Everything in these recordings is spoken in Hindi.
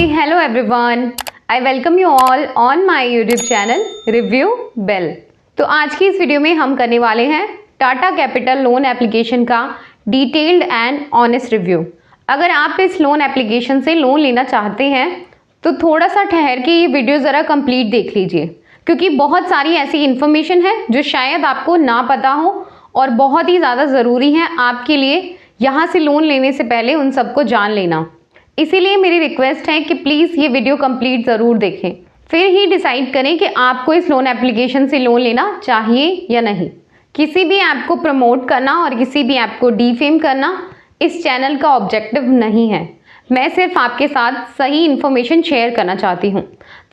hello everyone. I welcome you all on my YouTube channel Review Bell. तो आज की इस वीडियो में हम करने वाले हैं टाटा कैपिटल लोन एप्लीकेशन का डिटेल्ड एंड ऑनेस्ट रिव्यू। अगर आप इस लोन एप्लीकेशन से लोन लेना चाहते हैं तो थोड़ा सा ठहर के ये वीडियो ज़रा कंप्लीट देख लीजिए, क्योंकि बहुत सारी ऐसी इन्फॉर्मेशन है जो शायद आपको ना पता हो और बहुत ही ज़्यादा ज़रूरी है आपके लिए यहाँ से लोन लेने से पहले उन सबको जान लेना। इसीलिए मेरी रिक्वेस्ट है कि प्लीज़ ये वीडियो कंप्लीट ज़रूर देखें, फिर ही डिसाइड करें कि आपको इस लोन एप्लीकेशन से लोन लेना चाहिए या नहीं। किसी भी ऐप को प्रमोट करना और किसी भी ऐप को डीफेम करना इस चैनल का ऑब्जेक्टिव नहीं है। मैं सिर्फ आपके साथ सही इन्फॉर्मेशन शेयर करना चाहती हूँ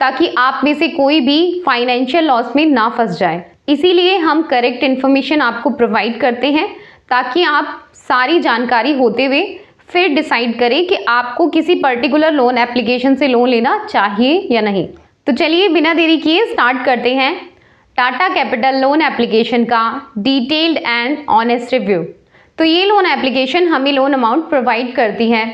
ताकि आप में से कोई भी फाइनेंशियल लॉस में ना फंस जाए। इसीलिए हम करेक्ट इन्फॉर्मेशन आपको प्रोवाइड करते हैं ताकि आप सारी जानकारी होते हुए फिर डिसाइड करें कि आपको किसी पर्टिकुलर लोन एप्लीकेशन से लोन लेना चाहिए या नहीं। तो चलिए बिना देरी किए स्टार्ट करते हैं टाटा कैपिटल लोन एप्लीकेशन का डिटेल्ड एंड ऑनेस्ट रिव्यू। तो ये लोन एप्लीकेशन हमें लोन अमाउंट प्रोवाइड करती है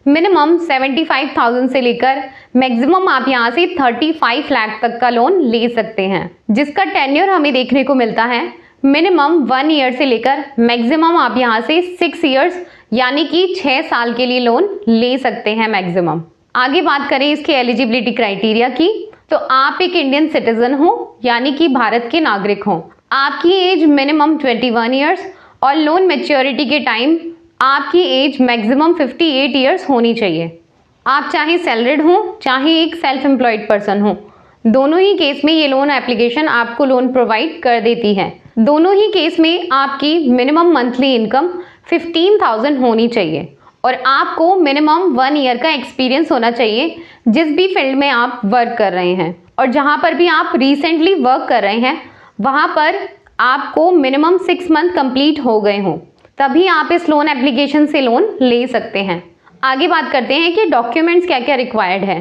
मिनिमम 75,000 से लेकर मैक्सिमम आप यहाँ से 35 लाख तक का लोन ले सकते हैं, जिसका टेन्योर हमें देखने को मिलता है मिनिमम 1 ईयर से लेकर मैक्सिमम आप यहाँ से 6 ईयर्स यानी कि 6 साल के लिए लोन ले सकते हैं मैक्सिमम। आगे बात करें इसके एलिजिबिलिटी क्राइटेरिया की, तो आप एक इंडियन सिटीजन हो यानी कि भारत के नागरिक हो, आपकी एज मिनिमम 21 ईयर्स और लोन मैच्योरिटी के टाइम आपकी एज मैक्सिमम 58 ईयर्स होनी चाहिए। आप चाहे सैलरीड हो चाहे एक सेल्फ एम्प्लॉयड पर्सन हो, दोनों ही केस में ये लोन एप्लीकेशन आपको लोन प्रोवाइड कर देती है। दोनों ही केस में आपकी मिनिमम मंथली इनकम 15,000 होनी चाहिए और आपको मिनिमम 1 ईयर का एक्सपीरियंस होना चाहिए जिस भी फील्ड में आप वर्क कर रहे हैं। और जहाँ पर भी आप रिसेंटली वर्क कर रहे हैं वहाँ पर आपको मिनिमम 6 मंथ कंप्लीट हो गए हों, तभी आप इस लोन एप्लीकेशन से लोन ले सकते हैं। आगे बात करते हैं कि डॉक्यूमेंट्स क्या क्या रिक्वायर्ड है।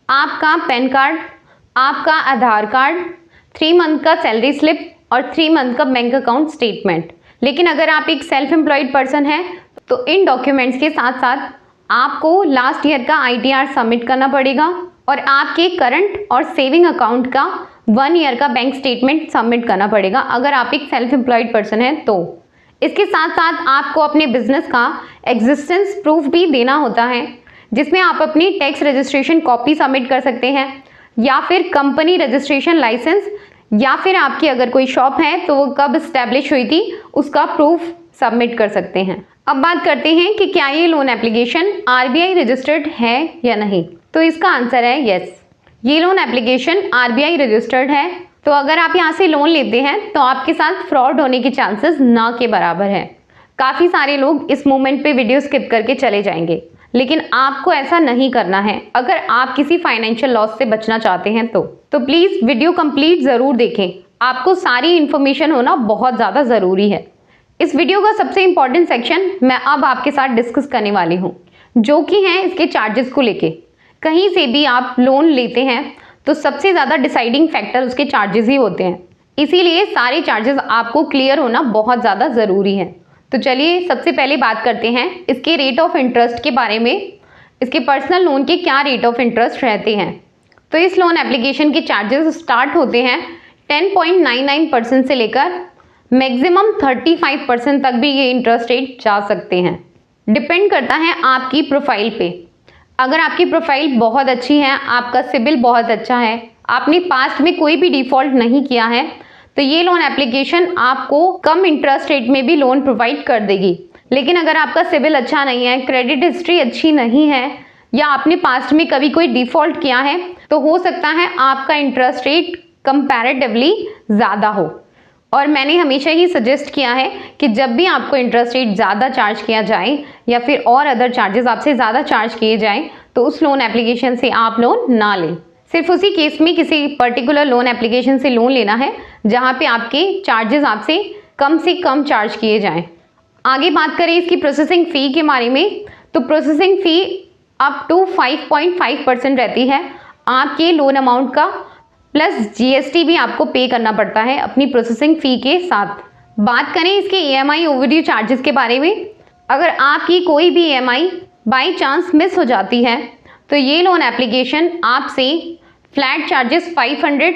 आपका पैन कार्ड, आपका आधार कार्ड, 3 मंथ का सैलरी स्लिप और 3 मंथ का बैंक अकाउंट स्टेटमेंट। लेकिन अगर आप एक सेल्फ एम्प्लॉयड पर्सन हैं तो इन डॉक्यूमेंट्स के साथ साथ आपको लास्ट ईयर का ITR सबमिट करना पड़ेगा और आपके करंट और सेविंग अकाउंट का 1 ईयर का बैंक स्टेटमेंट सबमिट करना पड़ेगा अगर आप एक सेल्फ एम्प्लॉयड पर्सन हैं तो। इसके साथ साथ आपको अपने बिजनेस का एग्जिस्टेंस प्रूफ भी देना होता है, जिसमें आप अपनी टैक्स रजिस्ट्रेशन कॉपी सबमिट कर सकते हैं या फिर कंपनी रजिस्ट्रेशन लाइसेंस, या फिर आपकी अगर कोई शॉप है तो वो कब इस्टेब्लिश हुई थी उसका प्रूफ सबमिट कर सकते हैं। अब बात करते हैं कि क्या ये लोन एप्लीकेशन RBI रजिस्टर्ड है या नहीं। तो इसका आंसर है यस, ये लोन एप्लीकेशन RBI रजिस्टर्ड है। तो अगर आप यहाँ से लोन लेते हैं तो आपके साथ फ्रॉड होने के चांसेस ना के बराबर है। काफ़ी सारे लोग इस मोमेंट पे वीडियो स्किप करके चले जाएंगे, लेकिन आपको ऐसा नहीं करना है। अगर आप किसी फाइनेंशियल लॉस से बचना चाहते हैं तो प्लीज़ वीडियो कंप्लीट ज़रूर देखें। आपको सारी इन्फॉर्मेशन होना बहुत ज़्यादा ज़रूरी है। इस वीडियो का सबसे इम्पॉर्टेंट सेक्शन मैं अब आपके साथ डिस्कस करने वाली हूँ, जो कि हैं इसके चार्जेस को लेके। कहीं से भी आप लोन लेते हैं तो सबसे ज़्यादा डिसाइडिंग फैक्टर उसके चार्जेस ही होते हैं, इसीलिए सारे चार्जेस आपको क्लियर होना बहुत ज़्यादा ज़रूरी है। तो चलिए सबसे पहले बात करते हैं इसके रेट ऑफ इंटरेस्ट के बारे में। इसके पर्सनल लोन के क्या रेट ऑफ इंटरेस्ट रहते हैं। तो इस लोन एप्लीकेशन के चार्जेस स्टार्ट होते हैं 10.99% से लेकर मैक्सिमम 35% तक भी ये इंटरेस्ट रेट जा सकते हैं। डिपेंड करता है आपकी प्रोफाइल पे। अगर आपकी प्रोफाइल बहुत अच्छी है, आपका सिबिल बहुत अच्छा है, आपने पास्ट में कोई भी डिफ़ॉल्ट नहीं किया है, तो ये लोन एप्लीकेशन आपको कम इंटरेस्ट रेट में भी लोन प्रोवाइड कर देगी। लेकिन अगर आपका सिबिल अच्छा नहीं है, क्रेडिट हिस्ट्री अच्छी नहीं है या आपने पास्ट में कभी कोई डिफ़ॉल्ट किया है, तो हो सकता है आपका इंटरेस्ट रेट कंपैरेटिवली ज़्यादा हो। और मैंने हमेशा ही सजेस्ट किया है कि जब भी आपको इंटरेस्ट रेट ज़्यादा चार्ज किया जाए या फिर और अदर चार्जेस आपसे ज़्यादा चार्ज किए जाएँ तो उस लोन एप्लीकेशन से आप लोन ना लें। सिर्फ उसी केस में किसी पर्टिकुलर लोन एप्लीकेशन से लोन लेना है जहाँ पे आपके चार्जेस आपसे कम चार्ज किए जाएं। आगे बात करें इसकी प्रोसेसिंग फ़ी के बारे में, तो प्रोसेसिंग फ़ी अप टू 5.5% रहती है आपके लोन अमाउंट का, प्लस GST भी आपको पे करना पड़ता है अपनी प्रोसेसिंग फ़ी के साथ। बात करें इसके EMI ओवरड्यू चार्जेस के बारे में, अगर आपकी कोई भी EMI बाई चांस मिस हो जाती है तो ये लोन एप्लीकेशन आपसे फ्लैट चार्जेस 500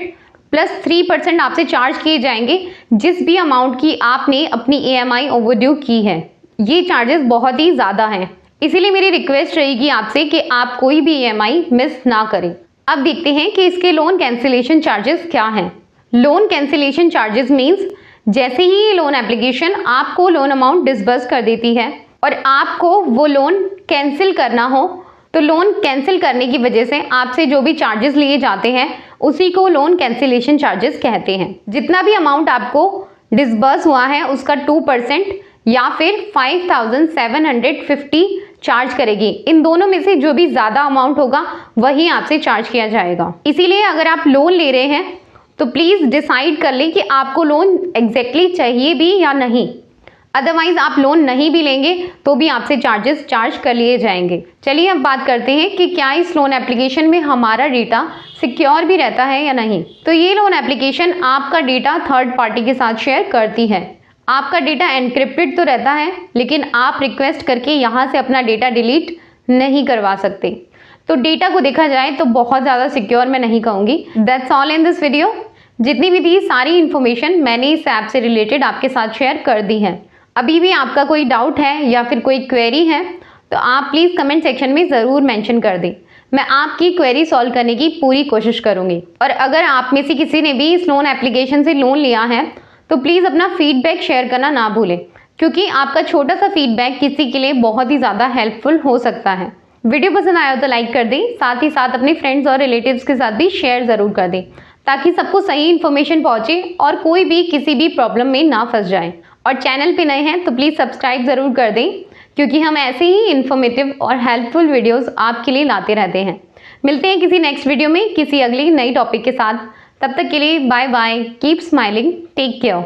प्लस 3% आपसे चार्ज किए जाएंगे जिस भी अमाउंट की आपने अपनी EMI ओवरड्यू की है। ये चार्जेस बहुत ही ज़्यादा हैं, इसीलिए मेरी रिक्वेस्ट रहेगी आपसे कि आप कोई भी EMI मिस ना करें। अब देखते हैं कि इसके लोन कैंसिलेशन चार्जेस क्या हैं। लोन कैंसिलेशन चार्जेस मीन्स जैसे ही ये लोन एप्लीकेशन आपको लोन अमाउंट डिसबर्स कर देती है और आपको वो लोन कैंसिल करना हो तो लोन कैंसिल करने की वजह से आपसे जो भी चार्जेस लिए जाते हैं उसी को लोन कैंसिलेशन चार्जेस कहते हैं। जितना भी अमाउंट आपको डिसबर्स हुआ है उसका 2% या फिर 5,750 चार्ज करेगी। इन दोनों में से जो भी ज़्यादा अमाउंट होगा वही आपसे चार्ज किया जाएगा। इसीलिए अगर आप लोन ले रहे हैं तो प्लीज़ डिसाइड कर लें कि आपको लोन एग्जैक्टली चाहिए भी या नहीं। अदरवाइज आप लोन नहीं भी लेंगे तो भी आपसे चार्जेस चार्ज कर लिए जाएंगे। चलिए अब बात करते हैं कि क्या इस लोन एप्लीकेशन में हमारा डेटा सिक्योर भी रहता है या नहीं। तो ये लोन एप्लीकेशन आपका डेटा थर्ड पार्टी के साथ शेयर करती है। आपका डेटा एनक्रिप्टेड तो रहता है लेकिन आप रिक्वेस्ट करके यहाँ से अपना डेटा डिलीट नहीं करवा सकते। तो डेटा को देखा जाए तो बहुत ज़्यादा सिक्योर मैं नहीं कहूँगी। That's all in this video. जितनी भी थी सारी इन्फॉर्मेशन मैंने इस ऐप से रिलेटेड आपके साथ शेयर कर दी है। अभी भी आपका कोई डाउट है या फिर कोई क्वेरी है तो आप प्लीज़ कमेंट सेक्शन में ज़रूर मेंशन कर दें। मैं आपकी क्वेरी सॉल्व करने की पूरी कोशिश करूँगी। और अगर आप में से किसी ने भी इस लोन एप्लीकेशन से लोन लिया है तो प्लीज़ अपना फीडबैक शेयर करना ना भूलें, क्योंकि आपका छोटा सा फीडबैक किसी के लिए बहुत ही ज़्यादा हेल्पफुल हो सकता है। वीडियो पसंद आया हो तो लाइक कर दें, साथ ही साथ अपने फ्रेंड्स और रिलेटिव्स के साथ भी शेयर ज़रूर कर दें ताकि सबको सही इन्फॉर्मेशन पहुंचे और कोई भी किसी भी प्रॉब्लम में ना फंस जाए। और चैनल पे नए हैं तो प्लीज़ सब्सक्राइब ज़रूर कर दें, क्योंकि हम ऐसे ही इन्फॉर्मेटिव और हेल्पफुल वीडियोस आपके लिए लाते रहते हैं। मिलते हैं किसी नेक्स्ट वीडियो में किसी अगली नई टॉपिक के साथ। तब तक के लिए bye bye, keep smiling, take care.